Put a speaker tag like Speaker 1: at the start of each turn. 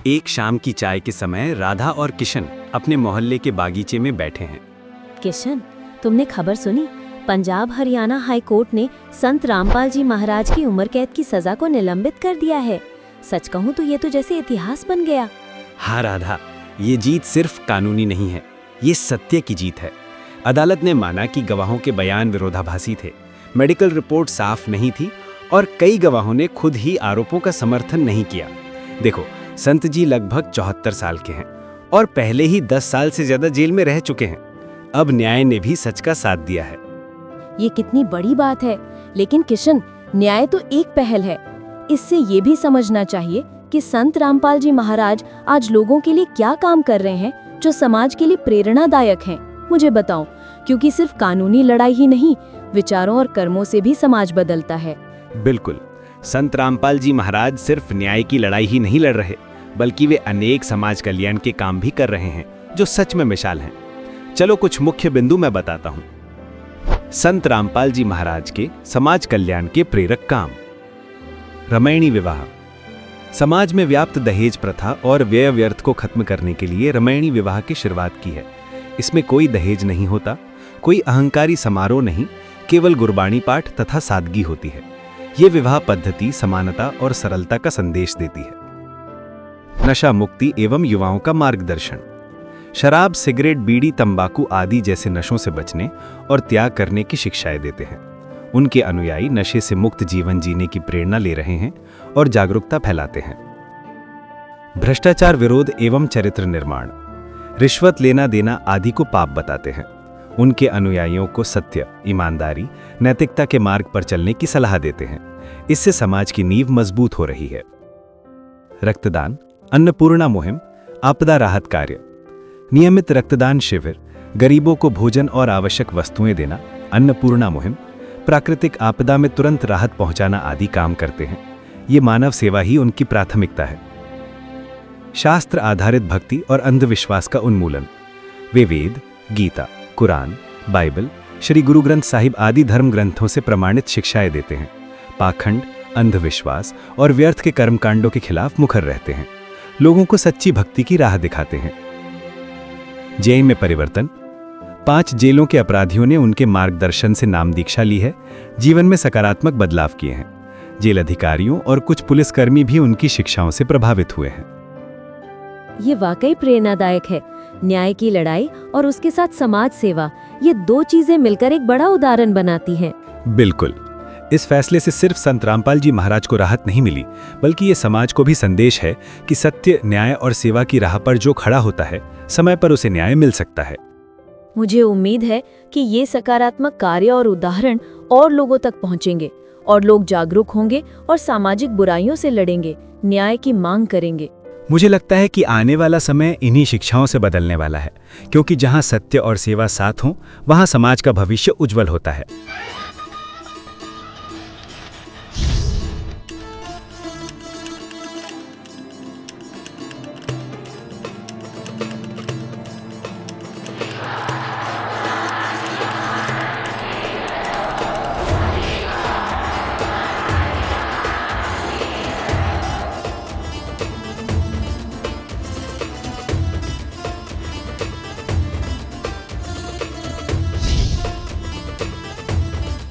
Speaker 1: एक शाम की चाय के समय राधा और किशन अपने मोहल्ले के बागीचे में बैठे हैं।
Speaker 2: किशन, तुमने खबर सुनी? पंजाब हरियाणा हाई कोर्ट ने संत रामपाल जी महाराज की उम्र कैद की सजा को निलंबित कर दिया है। सच कहूँ तो ये तो जैसे इतिहास बन गया।
Speaker 1: हाँ राधा, ये जीत सिर्फ कानूनी नहीं है, ये सत्य की जीत है। अदालत ने माना कि गवाहों के बयान विरोधाभासी थे, मेडिकल रिपोर्ट साफ नहीं थी और कई गवाहों ने खुद ही आरोपों का समर्थन नहीं किया। देखो, संत जी लगभग 74 साल के हैं और पहले ही 10 साल से ज्यादा जेल में रह चुके हैं। अब न्याय ने भी सच का साथ दिया है।
Speaker 2: ये कितनी बड़ी बात है। लेकिन किशन, न्याय तो एक पहल है, इससे ये भी समझना चाहिए कि संत रामपाल जी महाराज आज लोगों के लिए क्या काम कर रहे हैं जो समाज के लिए प्रेरणादायक हैं। मुझे बताओ, क्योंकि सिर्फ कानूनी लड़ाई ही नहीं, विचारों और कर्मों से भी समाज बदलता है।
Speaker 1: बिल्कुल, संत रामपाल जी महाराज सिर्फ न्याय की लड़ाई ही नहीं लड़ रहे, बल्कि वे अनेक समाज कल्याण के काम भी कर रहे हैं जो सच में मिसाल हैं। चलो कुछ मुख्य बिंदु मैं बताता हूँ। संत रामपाल जी महाराज के समाज कल्याण के प्रेरक काम। रामायणी विवाह। समाज में व्याप्त दहेज प्रथा और व्यय व्यर्थ को खत्म करने के लिए रामायणी विवाह की शुरुआत की है। इसमें कोई दहेज नहीं होता, कोई अहंकारी समारोह नहीं, केवल गुरबाणी पाठ तथा सादगी होती है। ये विवाह पद्धति समानता और सरलता का संदेश देती है। नशा मुक्ति एवं युवाओं का मार्गदर्शन। शराब, सिगरेट, बीड़ी, तंबाकू आदि जैसे नशों से बचने और त्याग करने की शिक्षाएं देते हैं। उनके अनुयायी नशे से मुक्त जीवन जीने की प्रेरणा ले रहे हैं और जागरूकता फैलाते हैं। भ्रष्टाचार विरोध एवं चरित्र निर्माण। रिश्वत लेना देना आदि को पाप बताते हैं। उनके अनुयायियों को सत्य, ईमानदारी, नैतिकता के मार्ग पर चलने की सलाह देते हैं। इससे समाज की नींव मजबूत हो रही है। रक्तदान, अन्नपूर्णा मुहिम, आपदा राहत कार्य। नियमित रक्तदान शिविर, गरीबों को भोजन और आवश्यक वस्तुएं देना, अन्नपूर्णा मुहिम, प्राकृतिक आपदा में तुरंत राहत पहुंचाना आदि काम करते हैं। ये मानव सेवा ही उनकी प्राथमिकता है। शास्त्र आधारित भक्ति और अंधविश्वास का उन्मूलन। वे वेद, गीता, कुरान, बाइबल, श्री गुरु ग्रंथ साहिब आदि धर्म ग्रंथों से प्रमाणित शिक्षाएं देते हैं। पाखंड, अंधविश्वास और व्यर्थ के कर्मकांडों के खिलाफ मुखर रहते हैं। लोगों को सच्ची भक्ति की राह दिखाते हैं। जेल में परिवर्तन। 5 जेलों के अपराधियों ने उनके मार्गदर्शन से नाम दीक्षा ली है, जीवन में सकारात्मक बदलाव किए हैं। जेल अधिकारियों और कुछ पुलिसकर्मी भी उनकी शिक्षाओं से प्रभावित हुए हैं।
Speaker 2: ये वाकई प्रेरणादायक है। न्याय की लड़ाई और उसके साथ समाज सेवा, ये 2 चीजें मिलकर एक बड़ा उदाहरण बनाती हैं।
Speaker 1: बिल्कुल, इस फैसले से सिर्फ संत रामपाल जी महाराज को राहत नहीं मिली, बल्कि ये समाज को भी संदेश है कि सत्य, न्याय और सेवा की राह पर जो खड़ा होता है, समय पर उसे न्याय मिल सकता है।
Speaker 2: मुझे उम्मीद है कि ये सकारात्मक कार्य और उदाहरण और लोगों तक पहुंचेंगे और लोग जागरूक होंगे और सामाजिक बुराइयों से लड़ेंगे, न्याय की मांग करेंगे।
Speaker 1: मुझे लगता है कि आने वाला समय इन्हीं शिक्षाओं से बदलने वाला है, क्योंकि जहां सत्य और सेवा साथ हों, वहां समाज का भविष्य उज्जवल होता है।